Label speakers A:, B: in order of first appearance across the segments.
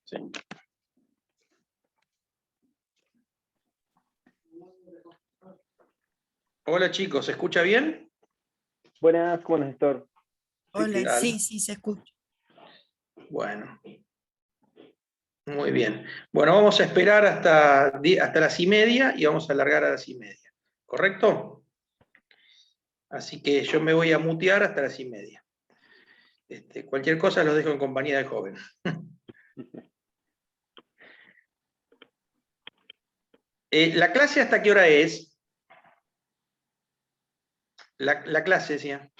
A: Sí. Hola chicos, ¿se escucha bien?
B: Buenas, ¿cómo andas, Néstor?
C: Hola,
A: tal?
C: sí, sí, se escucha.
A: Bueno, muy bien. Bueno, vamos a esperar hasta las 1:30 y vamos a alargar a las 1:30. ¿Correcto? Así que yo me voy a mutear hasta las 1:30. Cualquier cosa los dejo en compañía del joven. ¿La clase hasta qué hora es? La clase, decía.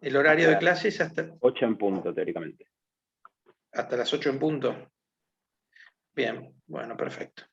A: El horario de clase es hasta
B: 8 en punto, teóricamente.
A: las 8 en punto. Bien, bueno, perfecto.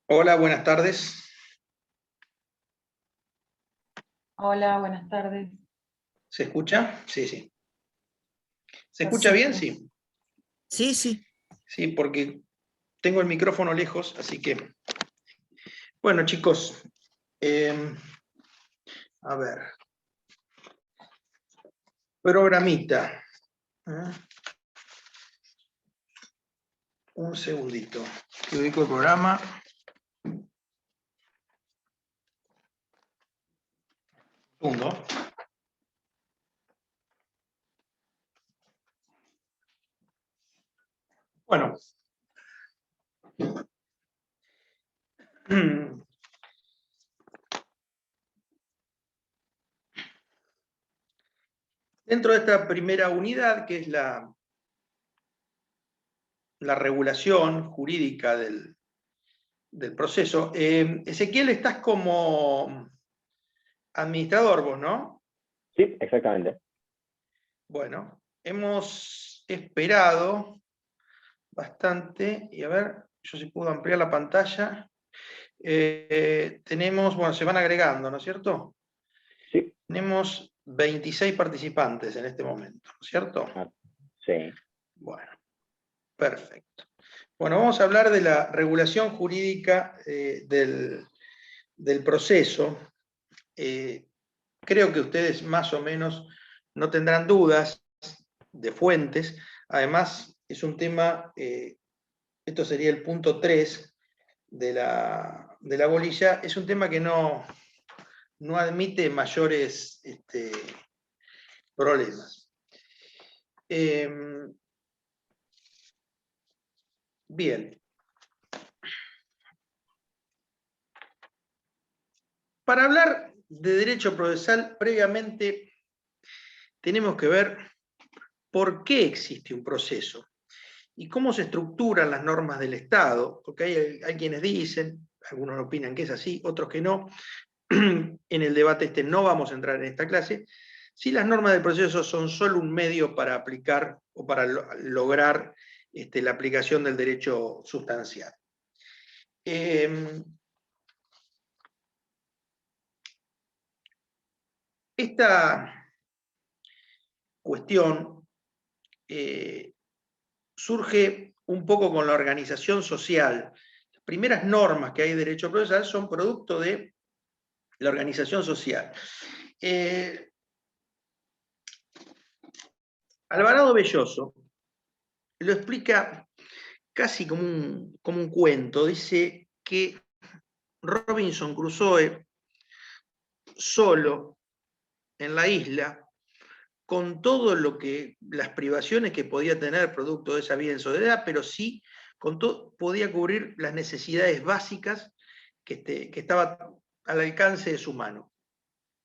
A: Hola, buenas tardes.
C: Hola, buenas tardes.
A: ¿Se escucha? Sí, sí. ¿Se escucha bien?
C: Perfecto.
A: Sí.
D: Sí, sí.
A: Sí, porque tengo el micrófono lejos, así que... Bueno, chicos, a ver. Programita. Un segundito. Que ubico el programa. Segundo. Bueno. Dentro de esta primera unidad, que es la regulación jurídica del proceso, Ezequiel, estás como administrador vos, ¿no?
B: Sí, exactamente.
A: Bueno, hemos esperado bastante, y a ver, yo si puedo ampliar la pantalla. Tenemos, bueno, se van agregando, ¿no es cierto?
B: Sí.
A: Tenemos 26 participantes en este momento, ¿no es cierto?
B: Sí.
A: Bueno, perfecto. Bueno, vamos a hablar de la regulación jurídica del proceso. Creo que ustedes más o menos no tendrán dudas de fuentes. Además, es un tema, esto sería el punto 3 de la bolilla, es un tema que no admite mayores problemas. Bien. Para hablar de derecho procesal, previamente tenemos que ver por qué existe un proceso y cómo se estructuran las normas del Estado, porque hay quienes dicen, algunos opinan que es así, otros que no. En el debate no vamos a entrar en esta clase, si las normas del proceso son solo un medio para aplicar o para lograr la aplicación del derecho sustancial. Esta cuestión surge un poco con la organización social. Las primeras normas que hay de derecho procesal son producto de la organización social. Alvarado Belloso lo explica casi como un cuento. Dice que Robinson Crusoe, solo en la isla, con todo lo que, las privaciones que podía tener producto de esa vida en soledad, pero sí podía cubrir las necesidades básicas que estaba al alcance de su mano.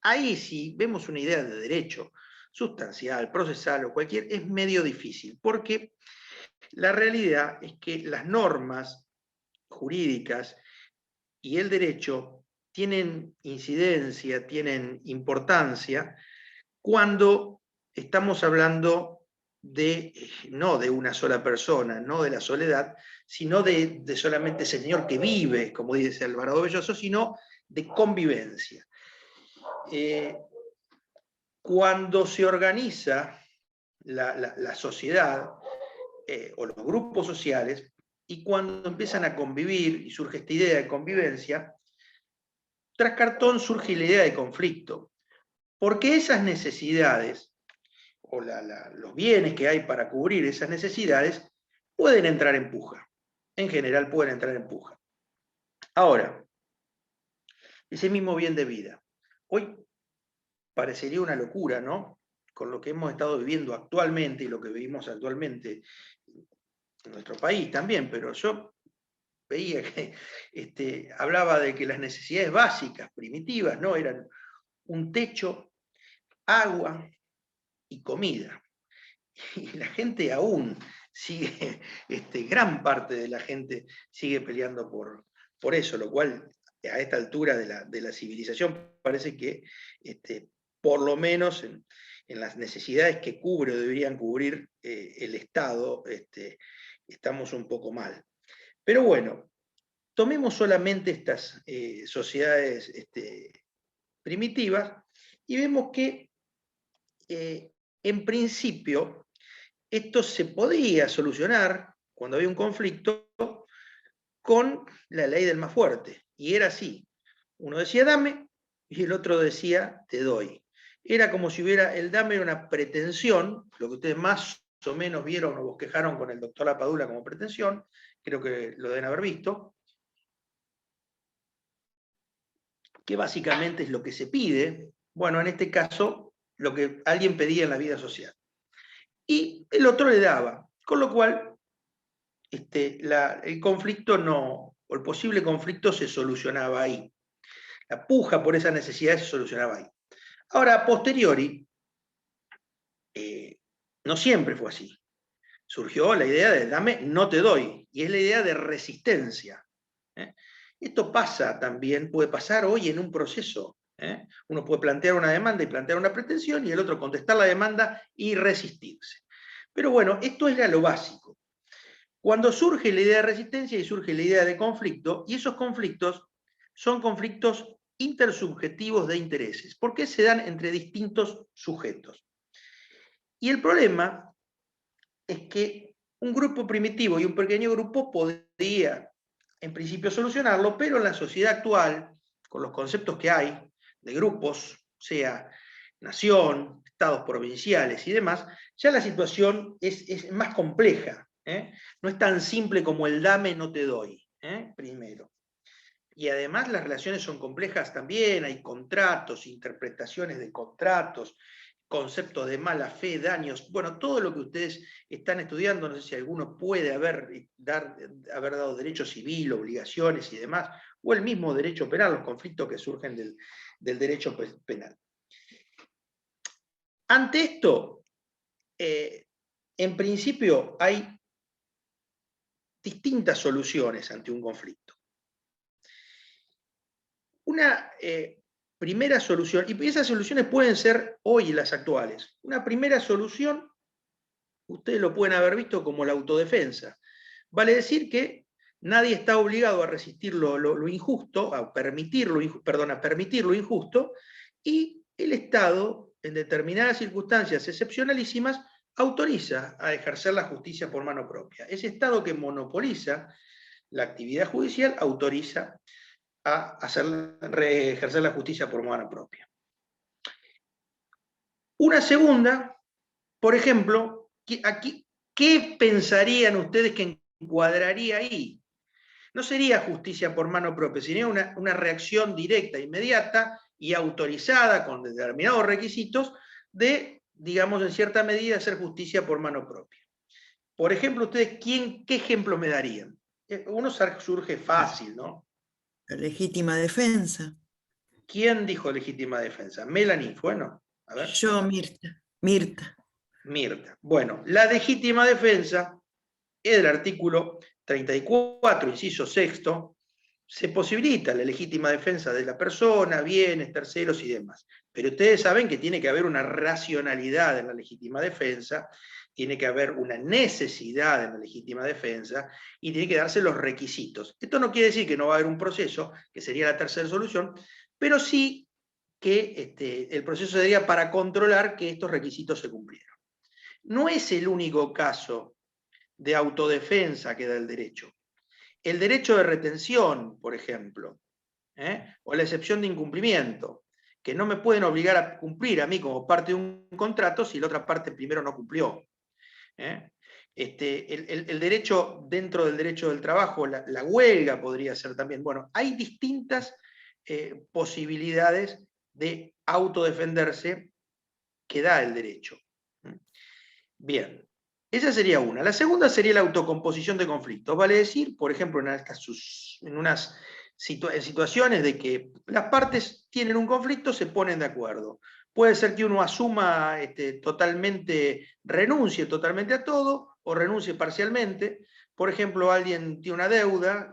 A: Ahí sí vemos una idea de derecho sustancial, procesal o cualquier, es medio difícil, porque la realidad es que las normas jurídicas y el derecho tienen incidencia, tienen importancia cuando estamos hablando no de una sola persona, no de la soledad, sino de solamente ese señor que vive, como dice Alvarado Belloso, sino de convivencia. Cuando se organiza la sociedad o los grupos sociales, y cuando empiezan a convivir y surge esta idea de convivencia, tras cartón surge la idea de conflicto, porque esas necesidades o los bienes que hay para cubrir esas necesidades pueden entrar en puja. En general pueden entrar en puja. Ahora, ese mismo bien de vida. Hoy parecería una locura, ¿no? Con lo que hemos estado viviendo actualmente y lo que vivimos actualmente en nuestro país también, pero yo veía que hablaba de que las necesidades básicas, primitivas, ¿no? Eran un techo, agua y comida. Y la gente aún sigue, gran parte de la gente sigue peleando por eso, lo cual a esta altura de la civilización parece que por lo menos en las necesidades que cubre o deberían cubrir el Estado, estamos un poco mal. Pero bueno, tomemos solamente estas sociedades primitivas y vemos que en principio esto se podía solucionar cuando había un conflicto con la ley del más fuerte. Y era así. Uno decía dame y el otro decía te doy. Era como si hubiera, el dame era una pretensión, lo que ustedes más o menos vieron o bosquejaron con el doctor Lapadula como pretensión, creo que lo deben haber visto, que básicamente es lo que se pide, bueno, en este caso, lo que alguien pedía en la vida social. Y el otro le daba, con lo cual el conflicto no, o el posible conflicto se solucionaba ahí. La puja por esa necesidad se solucionaba ahí. Ahora, a posteriori, no siempre fue así. Surgió la idea de dame, no te doy, y es la idea de resistencia. Esto pasa también, puede pasar hoy en un proceso. Uno puede plantear una demanda y plantear una pretensión, y el otro contestar la demanda y resistirse. Pero bueno, esto era lo básico. Cuando surge la idea de resistencia y surge la idea de conflicto, y esos conflictos son conflictos intersubjetivos de intereses. ¿Por qué se dan entre distintos sujetos? Y el problema es que un grupo primitivo y un pequeño grupo podría, en principio, solucionarlo, pero en la sociedad actual, con los conceptos que hay de grupos, sea nación, estados provinciales y demás, ya la situación es más compleja. No es tan simple como el dame, no te doy, primero. Y además las relaciones son complejas también, hay contratos, interpretaciones de contratos, conceptos de mala fe, daños, bueno, todo lo que ustedes están estudiando, no sé si alguno puede haber dado derecho civil, obligaciones y demás, o el mismo derecho penal, los conflictos que surgen del derecho penal. Ante esto, en principio hay distintas soluciones ante un conflicto. Una primera solución, y esas soluciones pueden ser hoy las actuales. Una primera solución, ustedes lo pueden haber visto como la autodefensa. Vale decir que nadie está obligado a resistir lo injusto, a permitir lo injusto, y el Estado, en determinadas circunstancias excepcionalísimas, autoriza a ejercer la justicia por mano propia. Ese Estado que monopoliza la actividad judicial autoriza a ejercer la justicia por mano propia. Una segunda, por ejemplo, aquí, ¿qué pensarían ustedes que encuadraría ahí? No sería justicia por mano propia, sería una reacción directa, inmediata y autorizada con determinados requisitos de, digamos, en cierta medida, hacer justicia por mano propia. Por ejemplo, ustedes, ¿qué ejemplo me darían? Uno surge fácil, ¿no?
D: La legítima defensa.
A: ¿Quién dijo legítima defensa? Melanie, bueno, a ver.
D: Yo, Mirta.
A: Mirta. Bueno, la legítima defensa es del artículo 34, inciso sexto, se posibilita la legítima defensa de la persona, bienes, terceros y demás. Pero ustedes saben que tiene que haber una racionalidad en la legítima defensa, tiene que haber una necesidad en la legítima defensa y tiene que darse los requisitos. Esto no quiere decir que no va a haber un proceso, que sería la tercera solución, pero sí que el proceso sería para controlar que estos requisitos se cumplieron. No es el único caso de autodefensa que da el derecho. El derecho de retención, por ejemplo, o la excepción de incumplimiento, que no me pueden obligar a cumplir a mí como parte de un contrato si la otra parte primero no cumplió. El derecho, dentro del derecho del trabajo, la huelga podría ser también. Bueno, hay distintas posibilidades de autodefenderse que da el derecho. Bien, esa sería una. La segunda sería la autocomposición de conflictos. Vale decir, por ejemplo, en unas situaciones de que las partes tienen un conflicto, se ponen de acuerdo. Puede ser que uno asuma renuncie totalmente a todo o renuncie parcialmente. Por ejemplo, alguien tiene una deuda,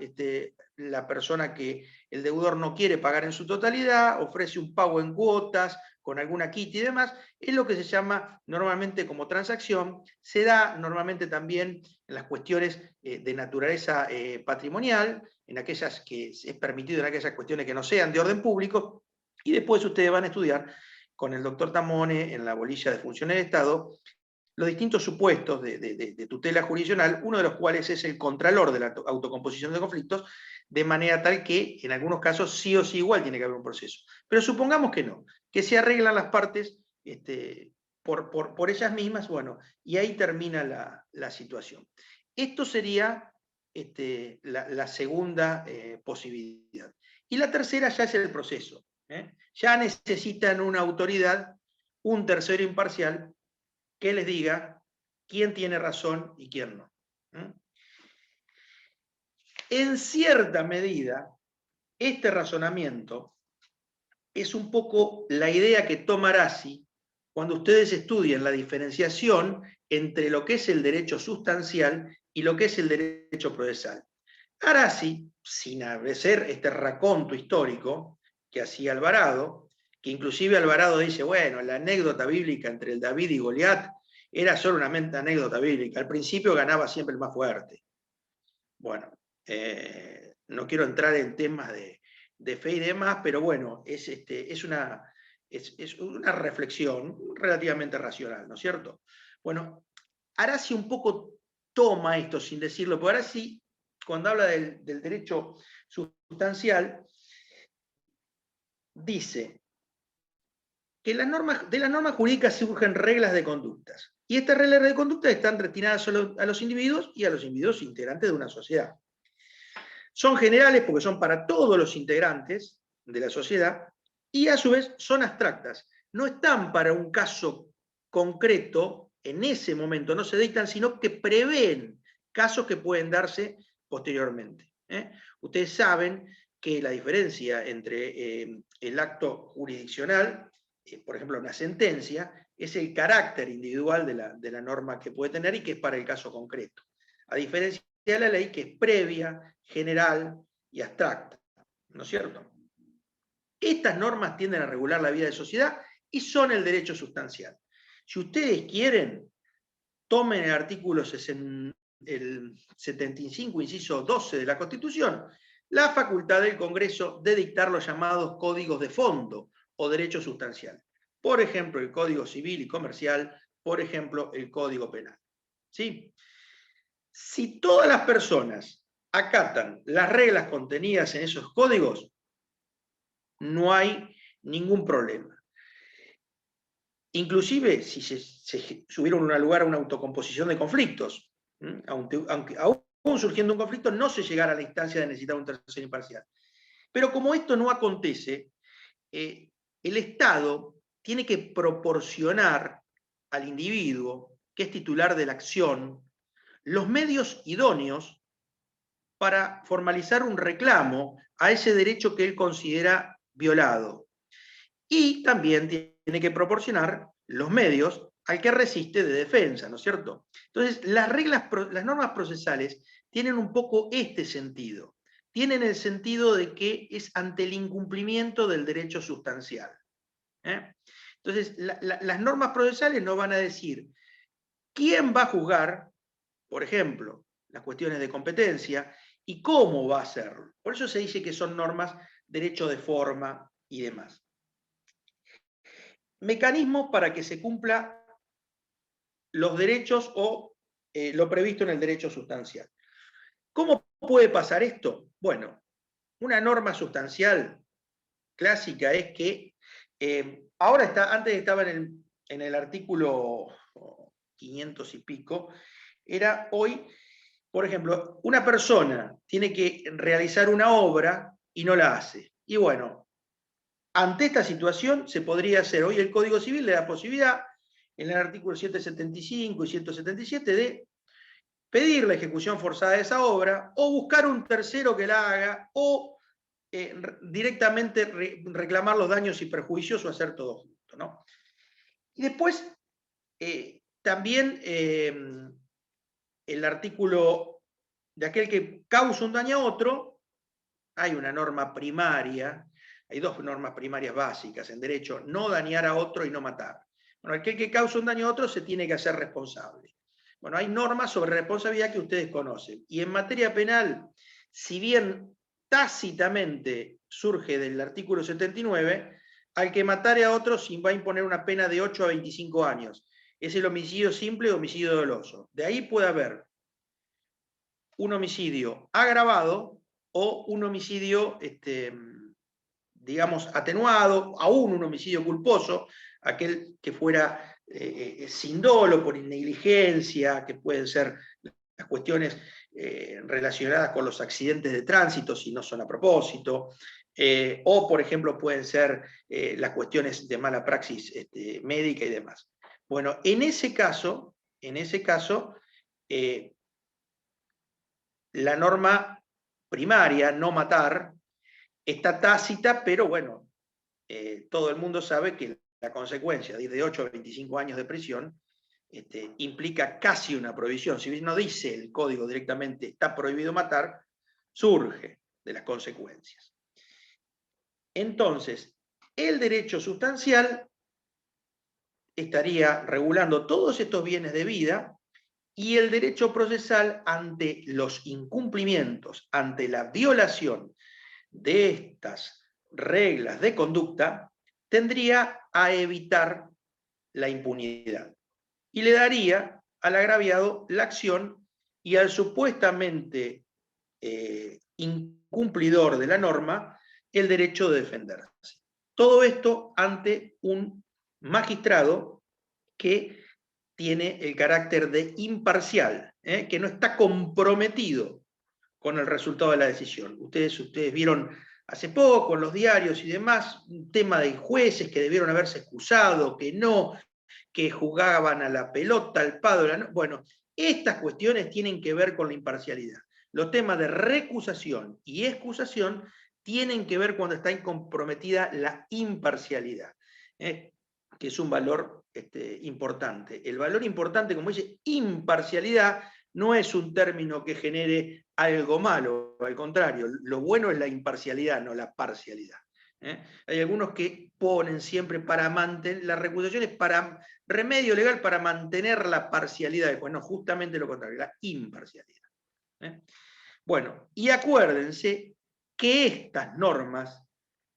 A: la persona el deudor no quiere pagar en su totalidad, ofrece un pago en cuotas, con alguna quita y demás, es lo que se llama normalmente como transacción, se da normalmente también en las cuestiones de naturaleza patrimonial, en aquellas que es permitido en aquellas cuestiones que no sean de orden público, y después ustedes van a estudiar con el doctor Tamone en la bolilla de funciones del Estado los distintos supuestos de tutela jurisdiccional, uno de los cuales es el contralor de la autocomposición de conflictos, de manera tal que en algunos casos sí o sí igual tiene que haber un proceso. Pero supongamos que no, que se arreglan las partes por ellas mismas, bueno, y ahí termina la situación. Esto sería la segunda posibilidad. Y la tercera ya es el proceso. Ya necesitan una autoridad, un tercero imparcial, que les diga quién tiene razón y quién no. En cierta medida, este razonamiento es un poco la idea que toma Arasi cuando ustedes estudian la diferenciación entre lo que es el derecho sustancial y lo que es el derecho procesal. Arasi, sin hacer este raconto histórico que hacía Alvarado, que inclusive Alvarado dice, bueno, la anécdota bíblica entre el David y Goliat era solo una anécdota bíblica, al principio ganaba siempre el más fuerte. Bueno, no quiero entrar en temas de fe y demás, pero bueno, es una reflexión relativamente racional, ¿no es cierto? Bueno, Arasi un poco toma esto sin decirlo, porque Arasi, cuando habla del derecho sustancial, dice que de las normas jurídicas surgen reglas de conductas, y estas reglas de conducta están destinadas solo a los individuos y a los individuos integrantes de una sociedad. Son generales porque son para todos los integrantes de la sociedad, y a su vez son abstractas. No están para un caso concreto, en ese momento no se dictan, sino que prevén casos que pueden darse posteriormente. Ustedes saben que la diferencia entre el acto jurisdiccional, por ejemplo una sentencia, es el carácter individual de la norma que puede tener y que es para el caso concreto. A diferencia de la ley que es previa, general y abstracta, ¿no es cierto? Estas normas tienden a regular la vida de sociedad y son el derecho sustancial. Si ustedes quieren, tomen el artículo 75, inciso 12 de la Constitución, la facultad del Congreso de dictar los llamados códigos de fondo o derechos sustanciales. Por ejemplo, el Código Civil y Comercial, por ejemplo, el Código Penal. ¿Sí? Si todas las personas acatan las reglas contenidas en esos códigos, no hay ningún problema. Inclusive si se hubiera un lugar a una autocomposición de conflictos, aunque aún surgiendo un conflicto no se llegara a la instancia de necesitar un tercero imparcial. Pero como esto no acontece, el Estado tiene que proporcionar al individuo, que es titular de la acción, los medios idóneos para formalizar un reclamo a ese derecho que él considera violado. Y también tiene que proporcionar los medios al que resiste de defensa, ¿no es cierto? Entonces, las normas procesales tienen un poco este sentido. Tienen el sentido de que es ante el incumplimiento del derecho sustancial. Entonces, las normas procesales nos van a decir quién va a juzgar, por ejemplo, las cuestiones de competencia, y cómo va a hacerlo. Por eso se dice que son normas, derecho de forma y demás. Mecanismos para que se cumpla los derechos o lo previsto en el derecho sustancial. ¿Cómo puede pasar esto? Bueno, una norma sustancial clásica es que ahora antes estaba en el artículo 500 y pico, era hoy, por ejemplo, una persona tiene que realizar una obra y no la hace. Y bueno, ante esta situación se podría hacer, hoy el Código Civil le da posibilidad, en el artículo 175 y 177, de pedir la ejecución forzada de esa obra, o buscar un tercero que la haga, o directamente reclamar los daños y perjuicios, o hacer todo junto, ¿no? Y después, también el artículo de aquel que causa un daño a otro, hay una norma primaria, hay dos normas primarias básicas en derecho: no dañar a otro y no matar. Bueno, aquel que causa un daño a otro se tiene que hacer responsable. Bueno, hay normas sobre responsabilidad que ustedes conocen. Y en materia penal, si bien tácitamente surge del artículo 79, al que matare a otro va a imponer una pena de 8 a 25 años. Es el homicidio simple o homicidio doloso. De ahí puede haber un homicidio agravado o un homicidio, digamos, atenuado, aún un homicidio culposo, aquel que fuera sin dolo, por negligencia, que pueden ser las cuestiones relacionadas con los accidentes de tránsito, si no son a propósito, o, por ejemplo, pueden ser las cuestiones de mala praxis médica y demás. Bueno, en ese caso, la norma primaria, no matar, está tácita, pero bueno, todo el mundo sabe que la consecuencia de ir de 8 a 25 años de prisión implica casi una prohibición. Si bien no dice el código directamente está prohibido matar, surge de las consecuencias. Entonces, el derecho sustancial estaría regulando todos estos bienes de vida, y el derecho procesal, ante los incumplimientos, ante la violación de estas reglas de conducta, tendría a evitar la impunidad y le daría al agraviado la acción y al supuestamente incumplidor de la norma el derecho de defenderse. Todo esto ante un magistrado que tiene el carácter de imparcial, que no está comprometido con el resultado de la decisión. Ustedes vieron hace poco en los diarios y demás un tema de jueces que debieron haberse excusado, que no, que jugaban a la pelota, al pádel. Bueno, estas cuestiones tienen que ver con la imparcialidad. Los temas de recusación y excusación tienen que ver cuando está comprometida la imparcialidad, que es un valor importante. El valor importante, como dice, imparcialidad, no es un término que genere algo malo, al contrario, lo bueno es la imparcialidad, no la parcialidad. Hay algunos que ponen siempre para mantener las recusaciones, para remedio legal para mantener la parcialidad, pues no, justamente lo contrario, la imparcialidad. Bueno, y acuérdense que estas normas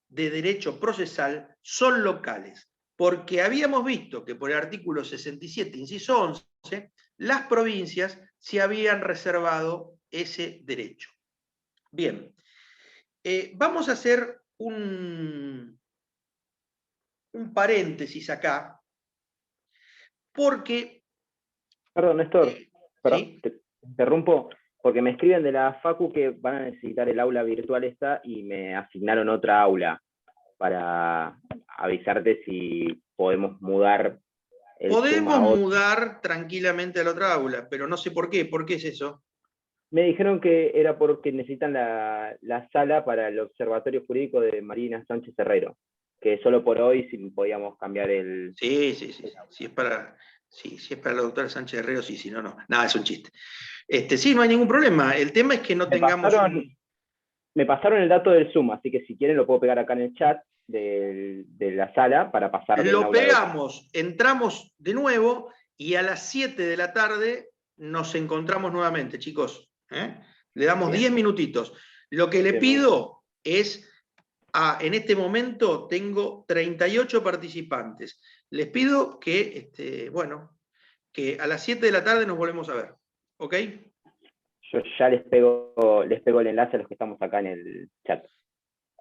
A: de derecho procesal son locales, porque habíamos visto que por el artículo 67, inciso 11, las provincias se habían reservado ese derecho. Bien, vamos a hacer un paréntesis acá, porque...
B: Perdón, Néstor, perdón,
A: ¿sí?
B: te interrumpo, porque me escriben de la Facu que van a necesitar el aula virtual esta y me asignaron otra aula para avisarte si podemos mudar el Zoom
A: Podemos
B: a otro.
A: mudar tranquilamente a la otra aula, pero no sé por qué. ¿Por qué es eso?
B: Me dijeron que era porque necesitan la sala para el Observatorio Jurídico de Marina Sánchez Herrero, que solo por hoy si podíamos cambiar el...
A: Sí. Si es para la doctora Sánchez Herrero, sí, si no, no. Nada, es un chiste. Sí, no hay ningún problema. El tema es que no tengamos
B: Me pasaron el dato del Zoom, así que si quieren lo puedo pegar acá en el chat de la sala para pasar de un
A: Lo
B: aula a otra.
A: pegamos, entramos de nuevo y a las 7 de la tarde nos encontramos nuevamente, chicos. Le damos
B: Bien.
A: 10 minutitos. Lo que le
B: Bien,
A: pido es, en este momento tengo 38 participantes. Les pido que, bueno, que a las 7 de la tarde nos volvemos a ver. ¿Ok?
B: Yo ya les pego el enlace a los que estamos acá en el chat.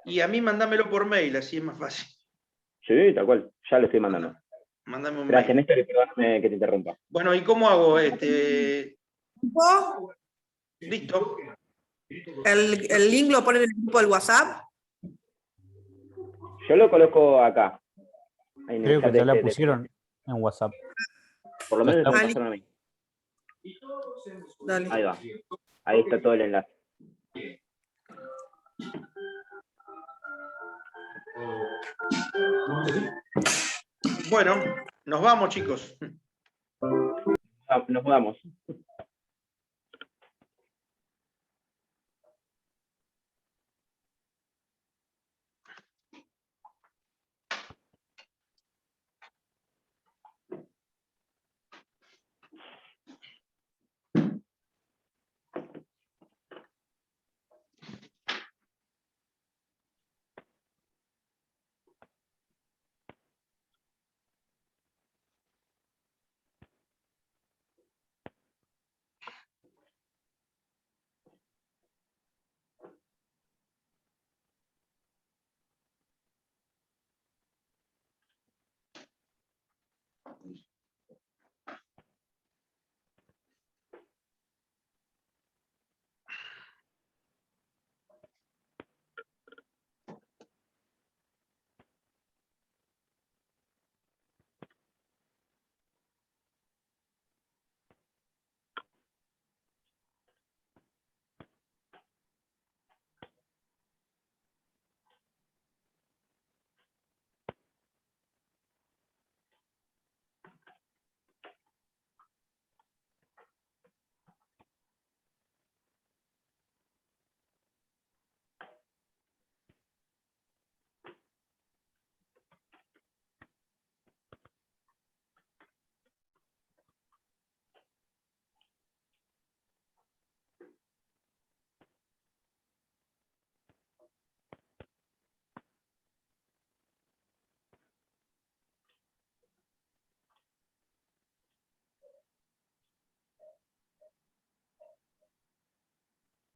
A: Y a mí mandámelo por mail, así es más fácil.
B: Sí, tal cual, ya lo estoy mandando.
A: Mándame un
B: Gracias,
A: mail.
B: Néstor, y perdóname que te interrumpa.
A: Bueno, ¿y cómo hago? Listo.
E: ¿El link lo ponen en el grupo del WhatsApp?
B: Yo lo coloco acá. En el
F: Creo
B: chat
F: que ya la
B: de-
F: pusieron en WhatsApp.
B: Por lo menos
F: Ya
B: me
F: está.
B: pasaron a mí.
E: Dale.
B: Ahí va. Ahí está todo el enlace.
A: Bueno, nos vamos, chicos.
B: Nos mudamos.